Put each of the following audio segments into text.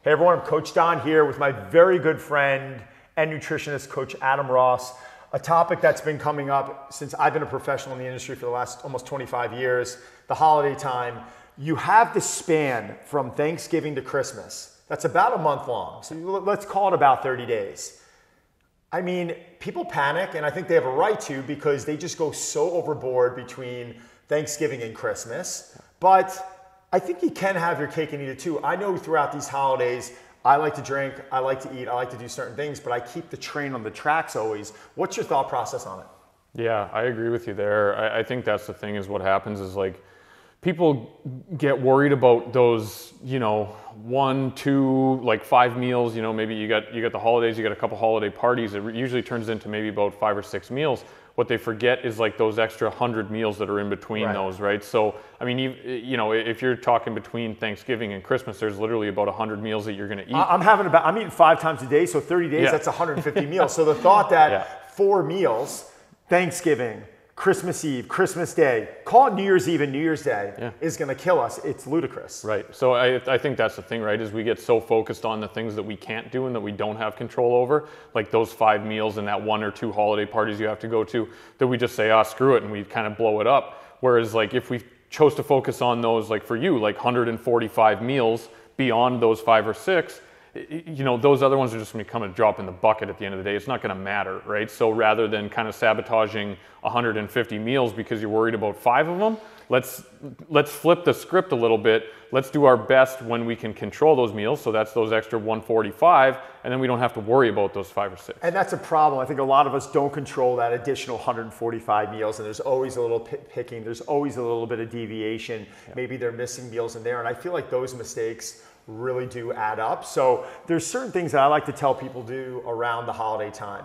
Hey everyone, I'm Coach Don here with my very good friend and nutritionist, Coach Adam Ross. A topic that's been coming up since I've been a professional in the industry for the last almost 25 years, the holiday time. You have the span from Thanksgiving to Christmas. That's about a month long. So let's call it about 30 days. I mean, people panic, and I think they have a right to, because they just go so overboard between Thanksgiving and Christmas. But I think you can have your cake and eat it too. I know throughout these holidays, I like to drink, I like to eat, I like to do certain things, but I keep the train on the tracks always. What's your thought process on it? Yeah, I agree with you there. I think that's the thing, is what happens is like people get worried about those, 1, 2, like 5 meals. Maybe you got the holidays, you got a couple holiday parties. It usually turns into maybe about 5 or 6 meals. What they forget is like those extra 100 meals that are in between those, right? So, I mean, if you're talking between Thanksgiving and Christmas, there's literally about 100 meals that you're going to eat. I'm eating 5 times a day, so 30 days, that's 150 meals. So the thought that 4 meals, Thanksgiving, Christmas Eve, Christmas Day, call it New Year's Eve and New Year's Day, is going to kill us. It's ludicrous. Right. So I think that's the thing, right, is we get so focused on the things that we can't do and that we don't have control over, like those 5 meals and that 1 or 2 holiday parties you have to go to, that we just say, screw it, and we kind of blow it up. Whereas like if we chose to focus on those, like for you, like 145 meals beyond those 5 or 6, those other ones are just going to come and drop in the bucket at the end of the day. It's not going to matter, right? So rather than kind of sabotaging 150 meals because you're worried about 5 of them, let's flip the script a little bit. Let's do our best when we can control those meals. So that's those extra 145, and then we don't have to worry about those 5 or 6. And that's a problem. I think a lot of us don't control that additional 145 meals, and there's always a little picking. There's always a little bit of deviation. Yeah. Maybe they're missing meals in there, and I feel like those mistakes really do add up. So there's certain things that I like to tell people do around the holiday time.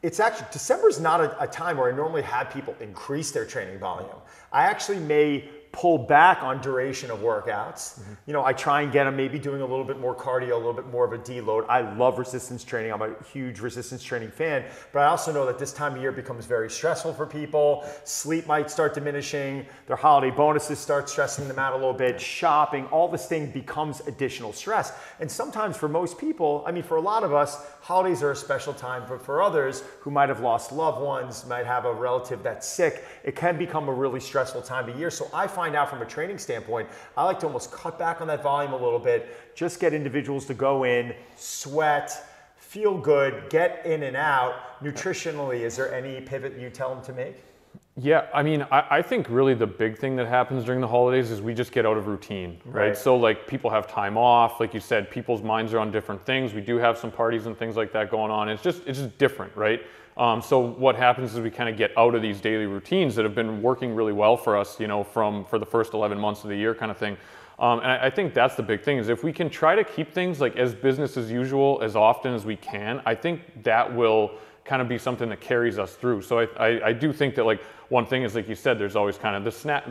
It's actually, December is not a time where I normally have people increase their training volume. I actually may pull back on duration of workouts. I try and get them maybe doing a little bit more cardio, a little bit more of a deload. I love resistance training. I'm a huge resistance training fan, but I also know that this time of year becomes very stressful for people. Sleep might start diminishing. Their holiday bonuses start stressing them out a little bit. Shopping, all this thing becomes additional stress. And sometimes for most people, I mean, for a lot of us, holidays are a special time, but for others who might have lost loved ones, might have a relative that's sick, it can become a really stressful time of year. So I find out from a training standpoint, I like to almost cut back on that volume a little bit, just get individuals to go in, sweat, feel good, get in and out. Nutritionally, is there any pivot you tell them to make? Yeah, I mean, I think really the big thing that happens during the holidays is we just get out of routine, right? So like people have time off, like you said, people's minds are on different things. We do have some parties and things like that going on. It's just different, right? So what happens is we kind of get out of these daily routines that have been working really well for us, for the first 11 months of the year kind of thing. And I think that's the big thing, is if we can try to keep things like as business as usual as often as we can, I think that will kind of be something that carries us through. So I do think that, like, one thing is, like you said, there's always kind of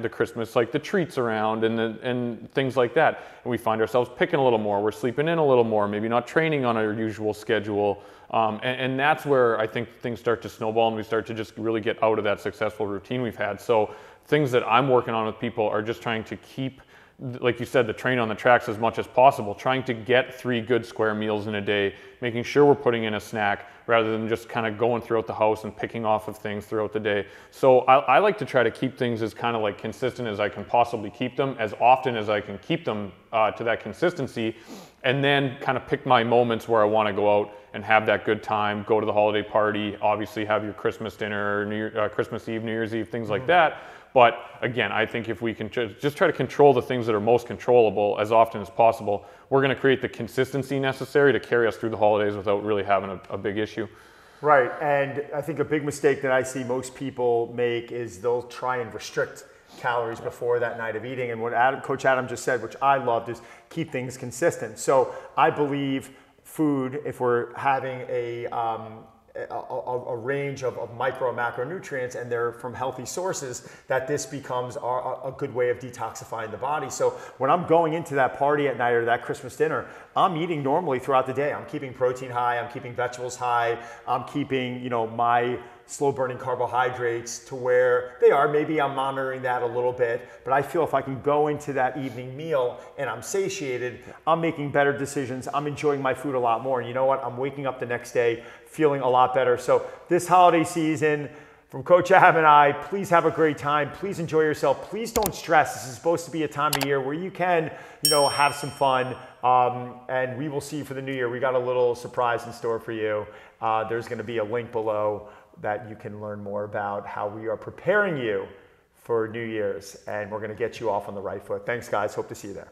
the Christmas, like the treats around and things like that. And we find ourselves picking a little more, we're sleeping in a little more, maybe not training on our usual schedule. And that's where I think things start to snowball and we start to just really get out of that successful routine we've had. So things that I'm working on with people are just trying to keep, like you said, the train on the tracks as much as possible, trying to get 3 good square meals in a day, making sure we're putting in a snack rather than just kind of going throughout the house and picking off of things throughout the day. So I like to try to keep things as kind of like consistent as I can possibly keep them, as often as I can keep them to that consistency, and then kind of pick my moments where I want to go out and have that good time, go to the holiday party, obviously have your Christmas dinner, Christmas Eve, New Year's Eve, things like that. But again, I think if we can just try to control the things that are most controllable as often as possible, we're going to create the consistency necessary to carry us through the holidays without really having a big issue. Right, and I think a big mistake that I see most people make is they'll try and restrict calories before that night of eating. And what Coach Adam just said, which I loved, is keep things consistent. So I believe food, if we're having a range of micro and macronutrients and they're from healthy sources, that this becomes a good way of detoxifying the body. So when I'm going into that party at night or that Christmas dinner, I'm eating normally throughout the day. I'm keeping protein high, I'm keeping vegetables high, I'm keeping, my slow burning carbohydrates to where they are. Maybe I'm monitoring that a little bit, but I feel if I can go into that evening meal and I'm satiated, I'm making better decisions. I'm enjoying my food a lot more. And you know what? I'm waking up the next day feeling a lot better. So this holiday season, from Coach Ab and I, please have a great time. Please enjoy yourself. Please don't stress. This is supposed to be a time of year where you can, have some fun. And we will see you for the new year. We got a little surprise in store for you. There's going to be a link below that you can learn more about how we are preparing you for New Year's. And we're going to get you off on the right foot. Thanks, guys. Hope to see you there.